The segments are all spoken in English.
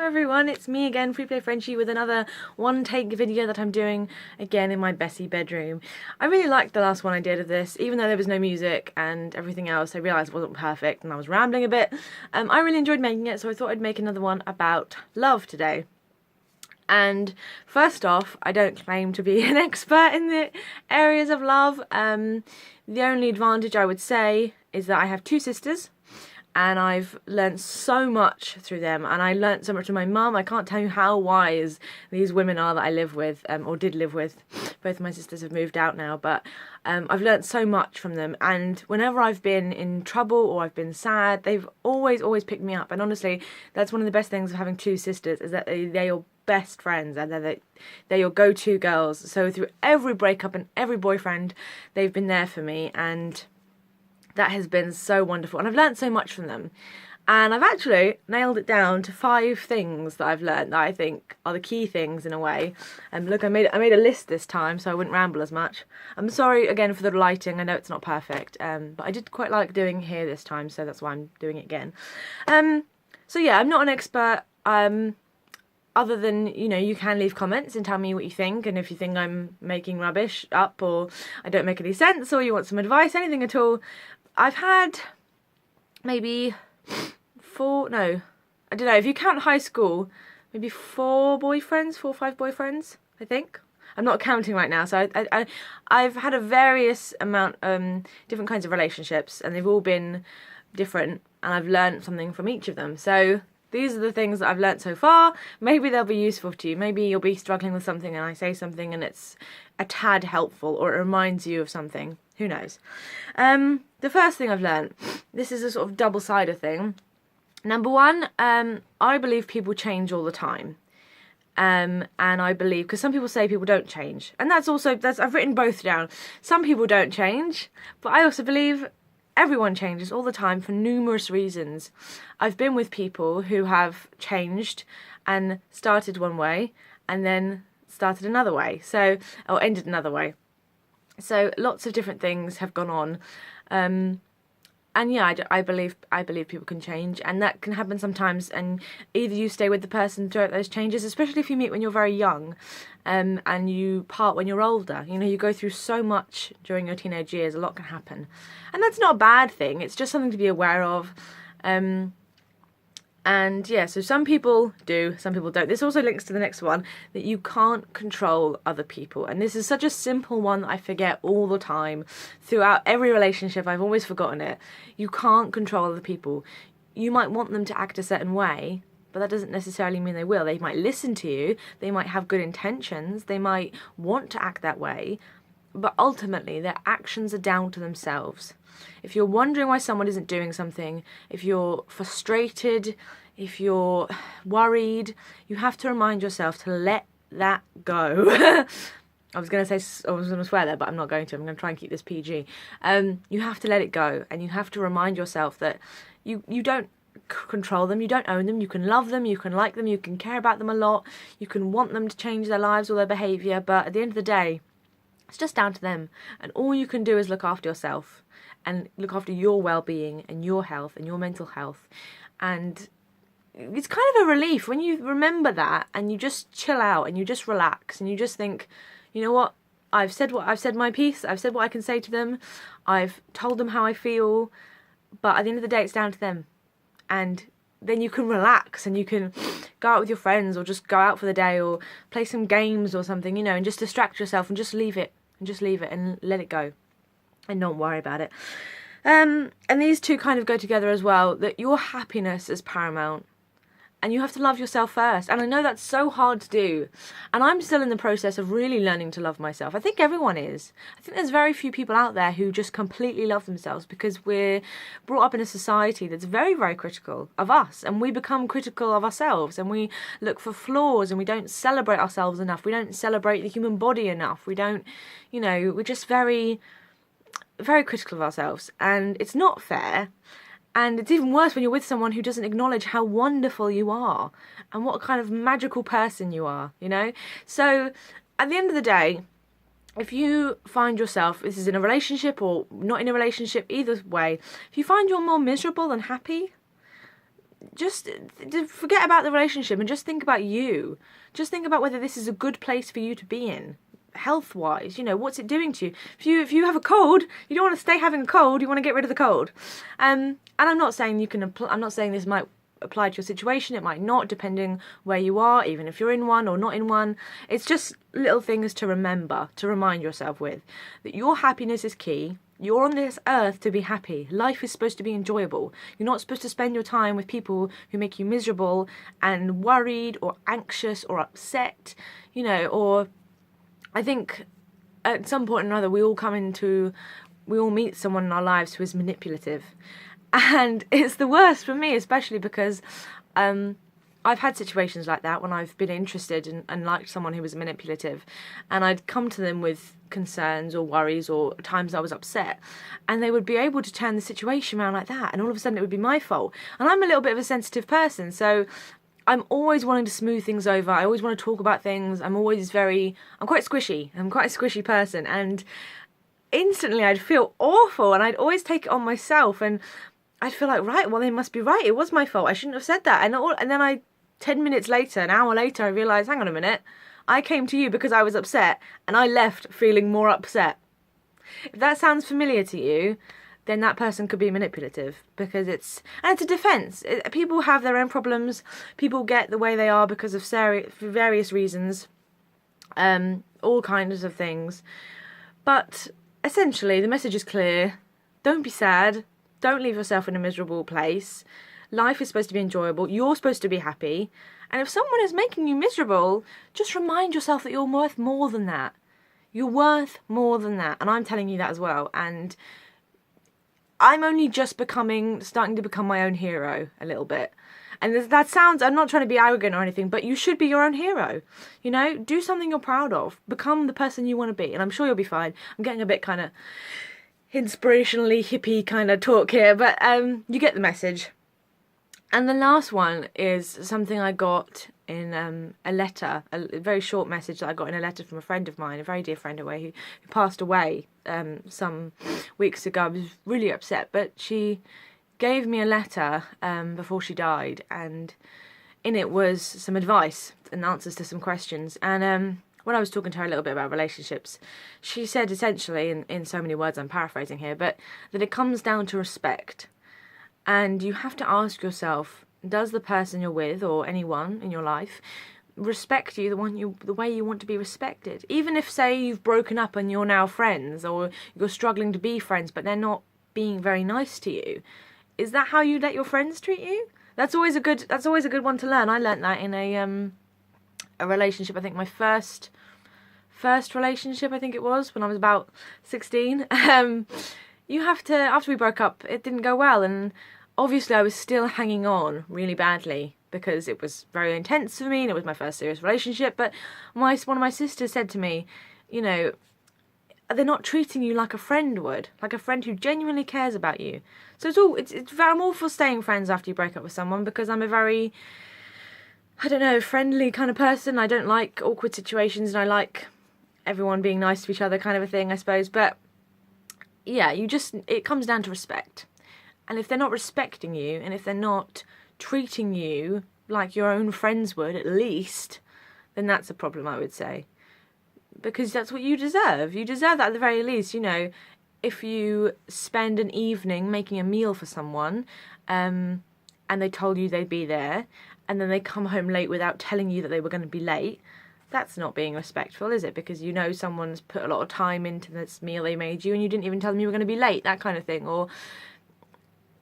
everyone, it's me again, FreeplayFrenchie, with another one-take video that I'm doing again in my Bessie bedroom. I really liked the last one I did of this, even though there was no music and everything else. I realised it wasn't perfect and I was rambling a bit. I really enjoyed making it, so I thought I'd make another one about love today. And first off, I don't claim to be an expert in the areas of love. The only advantage I would say is that I have two sisters, and I've learnt so much through them, and I learnt so much from my mum. I can't tell you how wise these women are that I live with, or did live with. Both of my sisters have moved out now, but I've learnt so much from them, and whenever I've been in trouble or I've been sad, they've always picked me up. And honestly, that's one of the best things of having two sisters, is that they're your best friends, and they're your go-to girls. So through every breakup and every boyfriend, they've been there for me, and that has been so wonderful, and I've learnt so much from them. And I've actually nailed it down to 5 things that I've learnt that I think are the key things in a way. And look, I made a list this time so I wouldn't ramble as much. I'm sorry again for the lighting, I know it's not perfect, but I did quite like doing it here this time, so that's why I'm doing it again. So yeah, I'm not an expert, other than, you know, you can leave comments and tell me what you think, and if you think I'm making rubbish up or I don't make any sense or you want some advice, anything at all. I've had maybe 4, no, I don't know, if you count high school, maybe 4 or 5 boyfriends, I think. I'm not counting right now, so I've had a various amount, different kinds of relationships, and they've all been different, and I've learned something from each of them. So these are the things that I've learnt so far. Maybe they'll be useful to you. Maybe you'll be struggling with something and I say something and it's a tad helpful, or it reminds you of something. Who knows? The first thing I've learnt, this is a sort of double-sided thing. Number 1, I believe people change all the time. And I believe, because some people say people don't change. And I've written both down. Some people don't change, but I also believe everyone changes all the time for numerous reasons. I've been with people who have changed and started one way and then started another way, or ended another way. So lots of different things have gone on. And yeah, I believe people can change, and that can happen sometimes, and either you stay with the person throughout those changes, especially if you meet when you're very young, and you part when you're older. You know, you go through so much during your teenage years, a lot can happen. And that's not a bad thing, it's just something to be aware of. And yeah, so some people do, some people don't. This also links to the next one, that you can't control other people. And this is such a simple one that I forget all the time. Throughout every relationship, I've always forgotten it. You can't control other people. You might want them to act a certain way, but that doesn't necessarily mean they will. They might listen to you, they might have good intentions, they might want to act that way, but ultimately their actions are down to themselves. If you're wondering why someone isn't doing something, if you're frustrated, if you're worried, you have to remind yourself to let that go. I was going to swear there, but I'm not going to. I'm going to try and keep this PG. You have to let it go, and you have to remind yourself that you don't control them, you don't own them. You can love them, you can like them, you can care about them a lot, you can want them to change their lives or their behaviour, but at the end of the day, it's just down to them. And all you can do is look after yourself and look after your well-being and your health and your mental health. And it's kind of a relief when you remember that, and you just chill out and you just relax and you just think, you know what, I've said my piece, I've said what I can say to them, I've told them how I feel, but at the end of the day it's down to them. And then you can relax and you can go out with your friends, or just go out for the day, or play some games or something, you know, and just distract yourself and just leave it and let it go and don't worry about it. And these two kind of go together as well, that your happiness is paramount. And you have to love yourself first. And I know that's so hard to do. And I'm still in the process of really learning to love myself. I think everyone is. I think there's very few people out there who just completely love themselves, because we're brought up in a society that's very, very critical of us. And we become critical of ourselves. And we look for flaws, and we don't celebrate ourselves enough. We don't celebrate the human body enough. We don't, you know, we're just very, very critical of ourselves. And it's not fair. And it's even worse when you're with someone who doesn't acknowledge how wonderful you are and what kind of magical person you are, you know? So at the end of the day, if you find yourself, this is in a relationship or not in a relationship, either way, if you find you're more miserable than happy, just forget about the relationship and just think about you. Just think about whether this is a good place for you to be in, health-wise. You know, what's it doing to you? If you have a cold, you don't want to stay having a cold. You want to get rid of the cold. And I'm not saying you can. I'm not saying this might apply to your situation. It might not, depending where you are, even if you're in one or not in one. It's just little things to remember, to remind yourself with, that your happiness is key. You're on this earth to be happy. Life is supposed to be enjoyable. You're not supposed to spend your time with people who make you miserable and worried or anxious or upset, you know, or I think at some point or another we all meet someone in our lives who is manipulative. And it's the worst for me, especially because I've had situations like that when I've been interested and liked someone who was manipulative, and I'd come to them with concerns or worries or times I was upset, and they would be able to turn the situation around like that, and all of a sudden it would be my fault. And I'm a little bit of a sensitive person, so I'm always wanting to smooth things over. I always want to talk about things. I'm quite squishy. I'm quite a squishy person, and instantly I'd feel awful, and I'd always take it on myself, and I'd feel like, right, well, they must be right. It was my fault. I shouldn't have said that. And then 10 minutes later, an hour later, I realised, hang on a minute, I came to you because I was upset, and I left feeling more upset. If that sounds familiar to you, then that person could be manipulative, because it's a defence. People have their own problems. People get the way they are because of various reasons, all kinds of things. But essentially, the message is clear. Don't be sad. Don't leave yourself in a miserable place. Life is supposed to be enjoyable. You're supposed to be happy. And if someone is making you miserable, just remind yourself that you're worth more than that. You're worth more than that. And I'm telling you that as well. And I'm only just starting to become my own hero a little bit. And that sounds, I'm not trying to be arrogant or anything, but you should be your own hero. You know, do something you're proud of. Become the person you want to be. And I'm sure you'll be fine. I'm getting a bit kind of inspirationally hippie kind of talk here, but you get the message. And the last one is something I got in a letter, a very short message that I got in a letter from a friend of mine, a very dear friend away, who passed away some weeks ago. I was really upset, but she gave me a letter before she died, and in it was some advice and answers to some questions. And when I was talking to her a little bit about relationships, she said essentially, in so many words, I'm paraphrasing here, but that it comes down to respect. And you have to ask yourself, does the person you're with, or anyone in your life, respect you the way you want to be respected? Even if, say, you've broken up and you're now friends, or you're struggling to be friends, but they're not being very nice to you, is that how you let your friends treat you? That's always a good one to learn. I learnt that in a relationship. I think my first relationship, I think it was, when I was about 16. You have to, after we broke up, it didn't go well, and obviously I was still hanging on really badly because it was very intense for me and it was my first serious relationship. But one of my sisters said to me, you know, they're not treating you like a friend would, like a friend who genuinely cares about you. So I'm all for staying friends after you break up with someone, because I'm a very, I don't know, friendly kind of person. I don't like awkward situations, and I like everyone being nice to each other, kind of a thing, I suppose. But yeah, it comes down to respect. And if they're not respecting you, and if they're not treating you like your own friends would, at least, then that's a problem, I would say. Because that's what you deserve. You deserve that at the very least. You know, if you spend an evening making a meal for someone, and they told you they'd be there, and then they come home late without telling you that they were going to be late, that's not being respectful, is it? Because you know someone's put a lot of time into this meal they made you, and you didn't even tell them you were going to be late, that kind of thing. Or,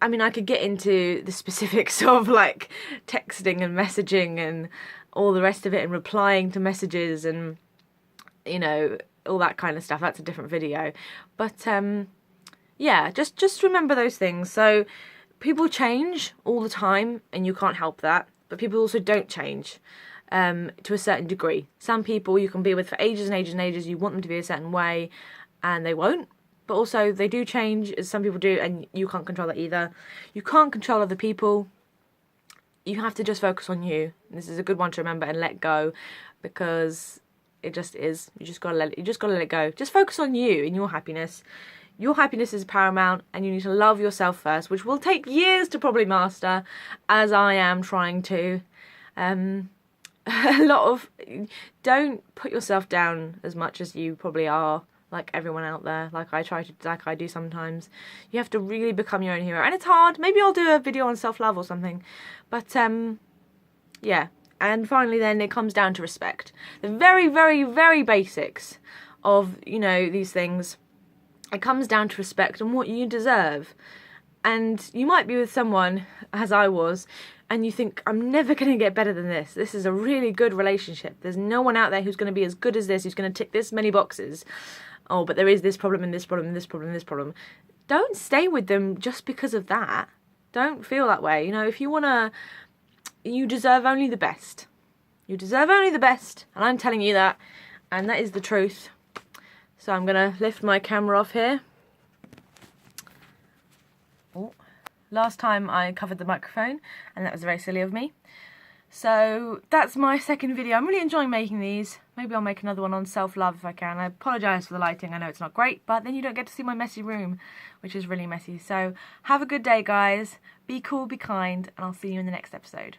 I mean, I could get into the specifics of, like, texting and messaging and all the rest of it, and replying to messages and, you know, all that kind of stuff. That's a different video. But, yeah, just remember those things. So, people change all the time, and you can't help that. But people also don't change. To a certain degree. Some people you can be with for ages and ages and ages, you want them to be a certain way, and they won't. But also they do change, as some people do, and you can't control that either. You can't control other people. You have to just focus on you. This is a good one to remember, and let go, because it just is. You just gotta let it go. Just focus on you and your happiness. your happiness is paramount and you need to love yourself first, which will take years to probably master, as I am trying to. Don't put yourself down as much as you probably are, like everyone out there, like I do sometimes. You have to really become your own hero, and it's hard. Maybe I'll do a video on self-love or something, but yeah. And finally then it comes down to respect. The very, very, very basics of, you know, these things. It comes down to respect and what you deserve. And you might be with someone, as I was, and you think, I'm never going to get better than this. This is a really good relationship. There's no one out there who's going to be as good as this, who's going to tick this many boxes. Oh, but there is this problem and this problem and this problem and this problem. Don't stay with them just because of that. Don't feel that way. You know, if you want to, you deserve only the best. You deserve only the best. And I'm telling you that. And that is the truth. So I'm going to lift my camera off here. Oh, last time I covered the microphone, and that was very silly of me. So that's my second video. I'm really enjoying making these. Maybe I'll make another one on self-love if I can. I apologise for the lighting. I know it's not great, but then you don't get to see my messy room, which is really messy. So have a good day, guys. Be cool, be kind, and I'll see you in the next episode.